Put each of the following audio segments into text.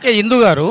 ఇందు గారు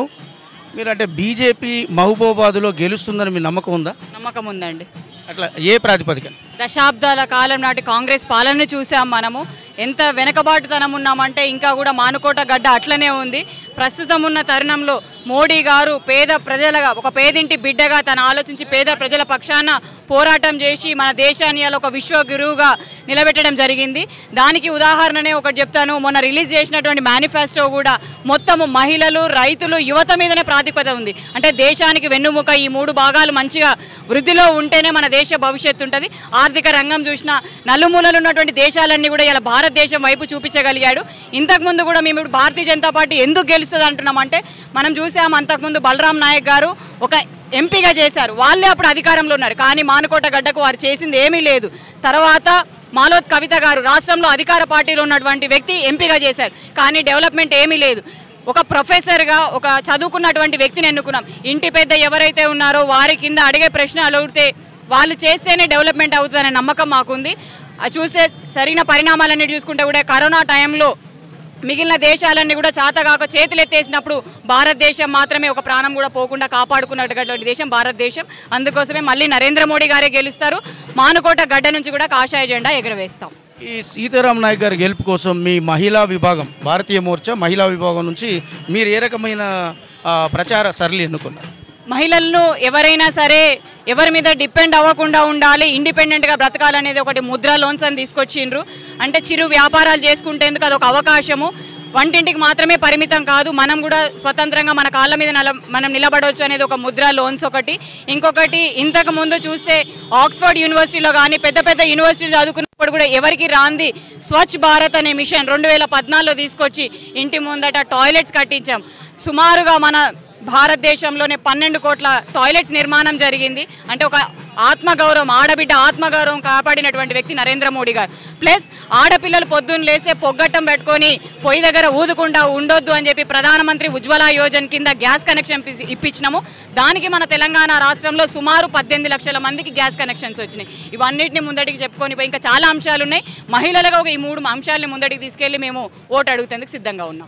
మీరంటే బీజేపీ మహబూబాబాద్లో గెలుస్తుందని మీ నమ్మకం ఉందా? నమ్మకం ఉందండి. అట్లా ఏ ప్రాతిపదికన? దశాబ్దాల కాలం నాటి కాంగ్రెస్ పాలన చూసాం. మనము ఎంత వెనకబాటుతనం ఉన్నామంటే ఇంకా కూడా మానుకోట గడ్డ అట్లనే ఉంది. ప్రస్తుతం ఉన్న తరుణంలో మోడీ గారు పేద ప్రజలుగా ఒక పేదింటి బిడ్డగా తను ఆలోచించి పేద ప్రజల పక్షాన పోరాటం చేసి మన దేశాన్ని అలా ఒక విశ్వ గురువుగా నిలబెట్టడం జరిగింది. దానికి ఉదాహరణనే ఒకటి చెప్తాను. మొన్న రిలీజ్ చేసినటువంటి మేనిఫెస్టో కూడా మొత్తము మహిళలు, రైతులు, యువత మీదనే ప్రాతిపద ఉంది. అంటే దేశానికి వెన్నుముక ఈ మూడు భాగాలు మంచిగా వృద్ధిలో ఉంటేనే మన దేశ భవిష్యత్తు ఉంటుంది. ఆర్థిక రంగం చూసినా నలుమూలలు ఉన్నటువంటి దేశాలన్నీ కూడా ఇలా భారతదేశం వైపు చూపించగలిగాడు. ఇంతకుముందు కూడా మేము ఇప్పుడు భారతీయ జనతా పార్టీ ఎందుకు గెలుస్తుంది అంటున్నామంటే మనం చూసాం అంతకుముందు బలరాం నాయక్ గారు ఒక ఎంపీగా చేశారు. వాళ్ళే అప్పుడు అధికారంలో ఉన్నారు. కానీ మానుకోట గడ్డకు వారు చేసింది ఏమీ లేదు. తర్వాత మాలోత్ కవిత గారు రాష్ట్రంలో అధికార పార్టీలో ఉన్నటువంటి వ్యక్తి ఎంపీగా చేశారు. కానీ డెవలప్మెంట్ ఏమీ లేదు. ఒక ప్రొఫెసర్గా ఒక చదువుకున్నటువంటి వ్యక్తిని ఎన్నుకున్నాం. ఇంటి పెద్ద ఎవరైతే ఉన్నారో వారి కింద అడిగే ప్రశ్నలు అడిగితే వాళ్ళు చేస్తేనే డెవలప్మెంట్ అవుతుందనే నమ్మకం మాకుంది. చూసే జరిగిన పరిణామాలన్నీ చూసుకుంటే కూడా కరోనా టైంలో మిగిలిన దేశాలన్నీ కూడా చాతగాక చేతులు ఎత్తేసినప్పుడు భారతదేశం మాత్రమే ఒక ప్రాణం కూడా పోకుండా కాపాడుకున్నటువంటి దేశం భారతదేశం. అందుకోసమే మళ్ళీ నరేంద్ర మోడీ గారే గెలుస్తారు. మానుకోట గడ్డ నుంచి కూడా కాషాయ జెండా ఎగురవేస్తాం. ఈ సీతారాం నాయక్ గారి గెలుపు కోసం మీ మహిళా విభాగం, భారతీయ మోర్చా మహిళా విభాగం నుంచి మీరు ఏ రకమైన ప్రచార సరళి ఎన్నుకున్నారు? మహిళలను ఎవరైనా సరే ఎవరి మీద డిపెండ్ అవ్వకుండా ఉండాలి, ఇండిపెండెంట్గా బ్రతకాలనేది ఒకటి ముద్రా లోన్స్ అని తీసుకొచ్చిండ్రు. అంటే చిరు వ్యాపారాలు చేసుకుంటేందుకు అదొక అవకాశము. వంటింటికి మాత్రమే పరిమితం కాదు, మనం కూడా స్వతంత్రంగా మన కాళ్ళ మీద మనం నిలబడవచ్చు అనేది ఒక ముద్రా లోన్స్ ఒకటి. ఇంకొకటి ఇంతకు ముందు చూస్తే ఆక్స్ఫర్డ్ యూనివర్సిటీలో కానీ పెద్ద పెద్ద యూనివర్సిటీలు చదువుకున్నప్పుడు కూడా ఎవరికి రాంది స్వచ్ఛ భారత్ అనే మిషన్ 2014లో తీసుకొచ్చి ఇంటి ముందట టాయిలెట్స్ కట్టించాం. సుమారుగా మన భారతదేశంలోనే 12 కోట్ల టాయిలెట్స్ నిర్మాణం జరిగింది. అంటే ఒక ఆత్మగౌరవం, ఆడబిడ్డ ఆత్మగౌరవం కాపాడినటువంటి వ్యక్తి నరేంద్ర మోడీ గారు. ప్లస్ ఆడపిల్లలు పొద్దున్న లేస్తే పొగ్గట్టం పెట్టుకొని పొయ్యి దగ్గర ఊదుకుండా ఉండొద్దు అని చెప్పి ప్రధానమంత్రి ఉజ్వల యోజన కింద గ్యాస్ కనెక్షన్ ఇప్పించినాము. దానికి మన తెలంగాణ రాష్ట్రంలో సుమారు 18 లక్షల మందికి గ్యాస్ కనెక్షన్స్ వచ్చినాయి. ఇవన్నిటిని ముందడికి చెప్పుకొని ఇంకా చాలా అంశాలు ఉన్నాయి. మహిళలుగా ఈ 3 అంశాలని ముందడికి తీసుకెళ్లి మేము ఓటు అడుగుతందుకు సిద్ధంగా ఉన్నాం.